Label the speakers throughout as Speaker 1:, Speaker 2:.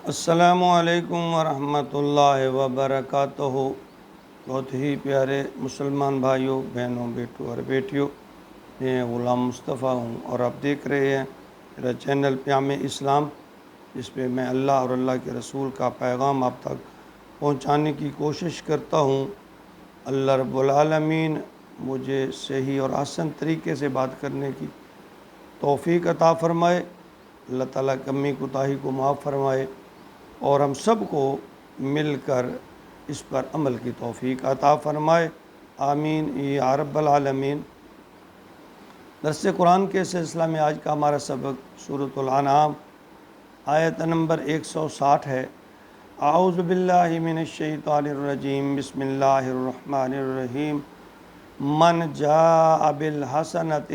Speaker 1: السلام علیکم ورحمۃ اللہ وبرکاتہ۔ بہت ہی پیارے مسلمان بھائیوں، بہنوں، بیٹوں اور بیٹیوں، میں غلام مصطفیٰ ہوں اور آپ دیکھ رہے ہیں میرا چینل پیام اسلام، جس پہ میں اللہ اور اللہ کے رسول کا پیغام آپ تک پہنچانے کی کوشش کرتا ہوں۔ اللہ رب العالمین مجھے صحیح اور آسان طریقے سے بات کرنے کی توفیق عطا فرمائے، اللہ تعالیٰ کمی کوتاہی کو معاف فرمائے اور ہم سب کو مل کر اس پر عمل کی توفیق عطا فرمائے، آمین یا رب العالمین۔ درس قرآن کے سلسلہ میں آج کا ہمارا سبق سورۃ الانعام آیت نمبر 160 ہے۔ اعوذ باللہ من الشیطان الرجیم، بسم اللہ الرحمن الرحیم۔ من جاء بالحسنۃ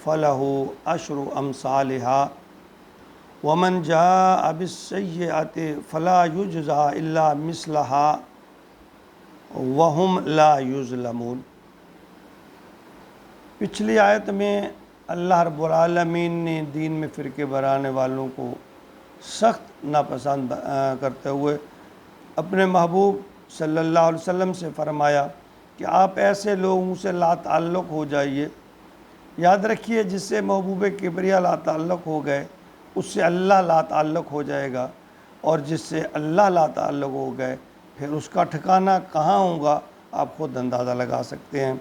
Speaker 1: فلہ عشر امثالہا ومن جاء بالسیئۃ فلا یجزی الا مثلہا وہم لا یظلمون۔ پچھلی آیت میں اللہ رب العالمین نے دین میں فرقے بنانے والوں کو سخت ناپسند کرتے ہوئے اپنے محبوب صلی اللہ علیہ وسلم سے فرمایا کہ آپ ایسے لوگوں سے لا تعلق ہو جائیے۔ یاد رکھیے، جس سے محبوب کبریا لا تعلق ہو گئے اس سے اللہ لا تعلق ہو جائے گا، اور جس سے اللہ لا تعلق ہو گئے پھر اس کا ٹھکانہ کہاں ہوگا آپ خود اندازہ لگا سکتے ہیں۔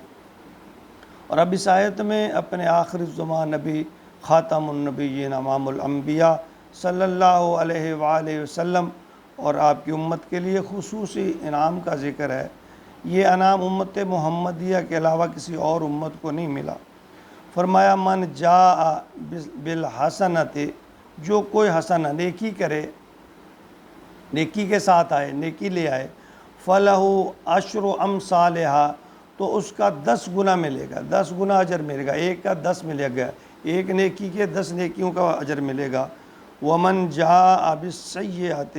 Speaker 1: اور اب اس آیت میں اپنے آخر الزمان نبی خاتم النبیین امام الانبیاء صلی اللہ علیہ وآلہ وسلم اور آپ کی امت کے لیے خصوصی انعام کا ذکر ہے۔ یہ انعام امت محمدیہ کے علاوہ کسی اور امت کو نہیں ملا۔ فرمایا من جاء بالحسنۃ، جو کوئی حسنہ نیکی کرے، نیکی کے ساتھ آئے، نیکی لے آئے، فلہ عشر امثالہا، تو اس کا 10 گنا ملے گا، 10 گنا اجر ملے گا، ایک کا 10 ملے گا، ایک نیکی کے 10 نیکیوں کا اجر ملے گا۔ ومن جاء بالسیئۃ،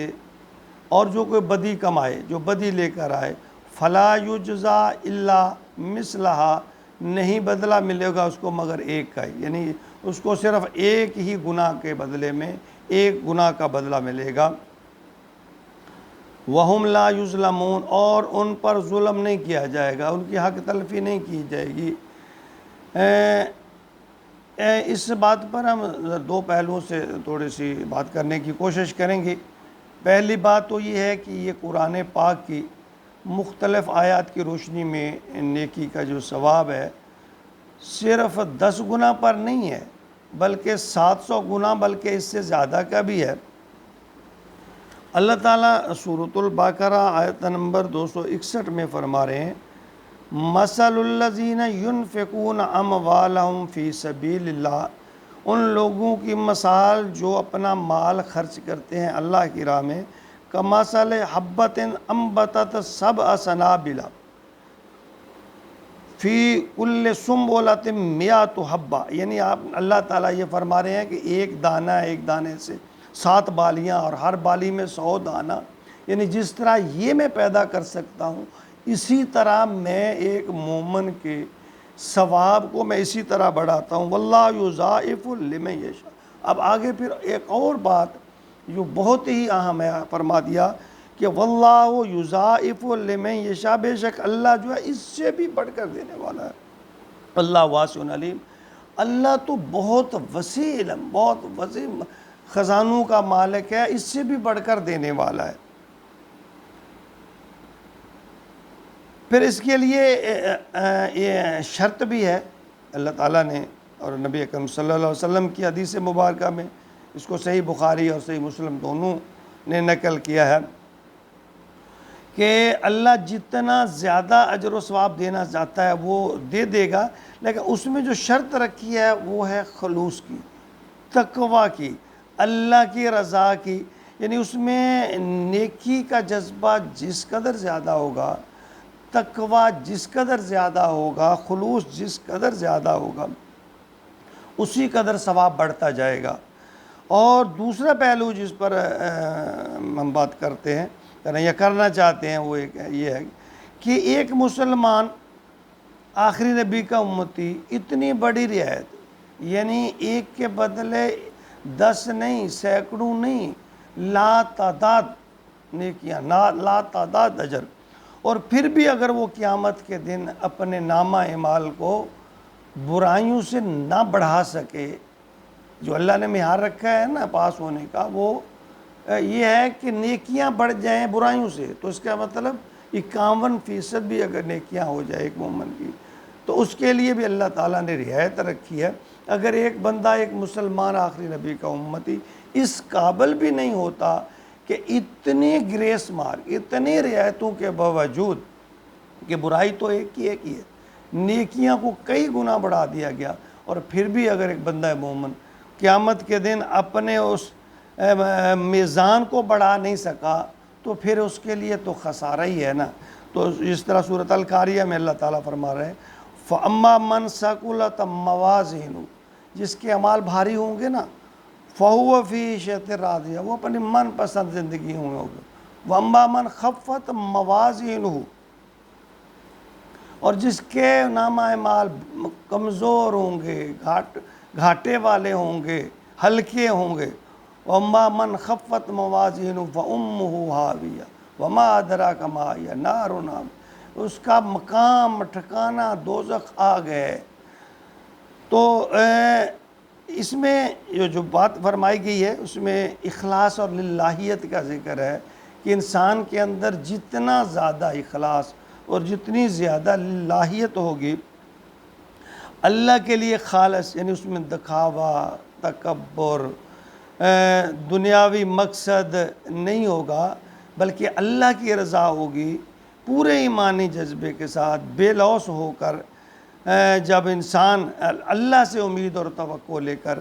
Speaker 1: اور جو کوئی بدی کمائے، جو بدی لے کر آئے، فلا یجزا الا مثلہا، نہیں بدلہ ملے گا اس کو مگر ایک کا ہی، یعنی اس کو صرف ایک ہی گناہ کے بدلے میں ایک گناہ کا بدلہ ملے گا۔ وہم لا یظلمون، اور ان پر ظلم نہیں کیا جائے گا، ان کی حق تلفی نہیں کی جائے گی۔ اس بات پر ہم دو پہلوؤں سے تھوڑی سی بات کرنے کی کوشش کریں گے۔ پہلی بات تو یہ ہے کہ یہ قرآن پاک کی مختلف آیات کی روشنی میں نیکی کا جو ثواب ہے صرف 10 گنا پر نہیں ہے، بلکہ 700 گنا، بلکہ اس سے زیادہ کا بھی ہے۔ اللہ تعالیٰ سورۃ البقرہ آیت نمبر 261 میں فرما رہے ہیں، مثل الذین ینفقون اموالہم فی سبیل اللہ، ان لوگوں کی مثال جو اپنا مال خرچ کرتے ہیں اللہ کی راہ میں، کمثل حبۃ انبتت سبع سنابل فی کل سنبلۃ مئۃ حبہ، یعنی اللہ تعالیٰ یہ فرما رہے ہیں کہ ایک دانہ، ایک دانے سے 7 بالیاں، اور ہر بالی میں 100 دانہ، یعنی جس طرح یہ میں پیدا کر سکتا ہوں اسی طرح میں ایک مومن کے ثواب کو میں اسی طرح بڑھاتا ہوں۔ واللہ یضاعف لمن یشاء۔ اب آگے پھر ایک اور بات جو بہت ہی اہم ہے فرما دیا کہ واللہ یضاعف لمن یشاء، بے شک اللہ جو ہے اس سے بھی بڑھ کر دینے والا ہے۔ اللہ واسع علیم، اللہ تو بہت وسیع علم، بہت وسیع خزانوں کا مالک ہے، اس سے بھی بڑھ کر دینے والا ہے۔ پھر اس کے لیے یہ شرط بھی ہے اللہ تعالیٰ نے، اور نبی اکرم صلی اللہ علیہ وسلم کی حدیث مبارکہ میں، اس کو صحیح بخاری اور صحیح مسلم دونوں نے نقل کیا ہے کہ اللہ جتنا زیادہ اجر و ثواب دینا چاہتا ہے وہ دے دے گا، لیکن اس میں جو شرط رکھی ہے وہ ہے خلوص کی، تقوی کی، اللہ کی رضا کی، یعنی اس میں نیکی کا جذبہ جس قدر زیادہ ہوگا، تقوی جس قدر زیادہ ہوگا، خلوص جس قدر زیادہ ہوگا، اسی قدر ثواب بڑھتا جائے گا۔ اور دوسرا پہلو جس پر ہم بات کرتے ہیں یا کرنا چاہتے ہیں وہ یہ ہے کہ ایک مسلمان آخری نبی کا امتی اتنی بڑی رعایت، یعنی ایک کے بدلے 10 نہیں، سینکڑوں نہیں، لا تعداد نیکیاں، لا تعداد اجر، اور پھر بھی اگر وہ قیامت کے دن اپنے نامہ اعمال کو برائیوں سے نہ بڑھا سکے، جو اللہ نے معیار رکھا ہے نا پاس ہونے کا، وہ یہ ہے کہ نیکیاں بڑھ جائیں برائیوں سے، تو اس کا مطلب 51% بھی اگر نیکیاں ہو جائے ایک مومن کی، تو اس کے لیے بھی اللہ تعالیٰ نے رعایت رکھی ہے۔ اگر ایک بندہ، ایک مسلمان آخری نبی کا امتی اس قابل بھی نہیں ہوتا کہ اتنی گریس مارک، اتنی رعایتوں کے باوجود کہ برائی تو ایک ہی ہے، نیکیاں کو کئی گنا بڑھا دیا گیا، اور پھر بھی اگر ایک بندہ مومن قیامت کے دن اپنے اس میزان کو بڑھا نہیں سکا، تو پھر اس کے لیے تو خسارہ ہی ہے نا۔ تو اس طرح سورۃ القاریہ میں اللہ تعالیٰ فرما رہے ہیں فَأَمَّا مَنْ ثَقُلَتْ مَوَازِينُهُ، جس کے اعمال بھاری ہوں گے نا، فَهُوَ فِي عِيشَةٍ رَاضِيَةٍ، وہ اپنی من پسند زندگی ہوں گے۔ وَأَمَّا مَنْ خَفَّتْ مَوَازِينُهُ، اور جس کے نامہ اعمال کمزور ہوں گے، گھاٹے والے ہوں گے، ہلکے ہوں گے، وَأَمَّا مَنْ خَفَّتْ مَوَازِينُهُ فَأُمُّهُ هَاوِيَةٌ وَمَا أَدْرَاكَ مَا هِيَ نَارٌ حَامِيَةٌ، اس کا مقام ٹھکانہ دوزخ آگ ہے۔ تو اس میں جو بات فرمائی گئی ہے اس میں اخلاص اور للہیت کا ذکر ہے کہ انسان کے اندر جتنا زیادہ اخلاص اور جتنی زیادہ للہیت ہوگی، اللہ کے لیے خالص، یعنی اس میں دکھاوا، تکبر، دنیاوی مقصد نہیں ہوگا، بلکہ اللہ کی رضا ہوگی، پورے ایمانی جذبے کے ساتھ بے لوث ہو کر جب انسان اللہ سے امید اور توقع لے کر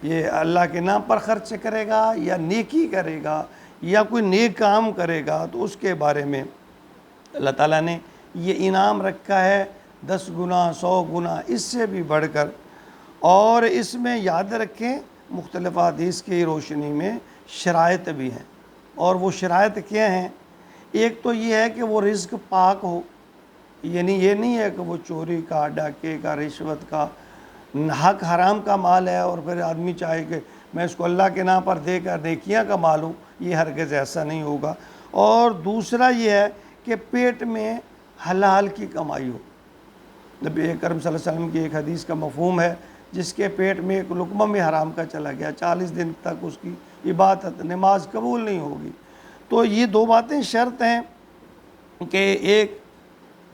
Speaker 1: یہ اللہ کے نام پر خرچ کرے گا یا نیکی کرے گا یا کوئی نیک کام کرے گا، تو اس کے بارے میں اللہ تعالیٰ نے یہ انعام رکھا ہے 10 گنا 100 گنا اس سے بھی بڑھ کر۔ اور اس میں یاد رکھیں مختلف حدیث کی روشنی میں شرائط بھی ہیں، اور وہ شرائط کیا ہیں؟ ایک تو یہ ہے کہ وہ رزق پاک ہو، یعنی یہ نہیں ہے کہ وہ چوری کا، ڈاکے کا، رشوت کا، حق حرام کا مال ہے اور پھر آدمی چاہے کہ میں اس کو اللہ کے نام پر دے کر نیکیاں کما لوں، یہ ہرگز ایسا نہیں ہوگا۔ اور دوسرا یہ ہے کہ پیٹ میں حلال کی کمائی ہو۔ نبی اکرم صلی اللہ علیہ وسلم کی ایک حدیث کا مفہوم ہے جس کے پیٹ میں ایک لقمہ میں حرام کا چلا گیا 40 دن تک اس کی عبادت نماز قبول نہیں ہوگی۔ تو یہ 2 باتیں شرط ہیں کہ ایک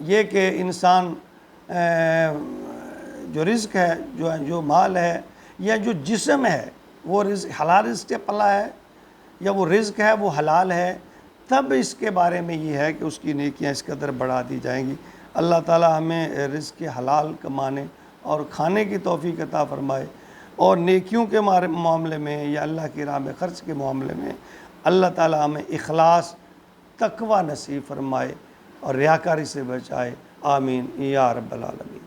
Speaker 1: یہ کہ انسان جو رزق ہے، جو مال ہے یا جو جسم ہے، وہ رزق حلال رزق سے پلا ہے، یا وہ رزق ہے وہ حلال ہے، تب اس کے بارے میں یہ ہے کہ اس کی نیکیاں اس قدر بڑھا دی جائیں گی۔ اللہ تعالیٰ ہمیں رزق حلال کمانے اور کھانے کی توفیق عطا فرمائے، اور نیکیوں کے معاملے میں یا اللہ کی راہ میں خرچ کے معاملے میں اللہ تعالیٰ ہمیں اخلاص، تقوی نصیب فرمائے اور ریاکاری سے بچائے۔ آمین یا رب العالمین۔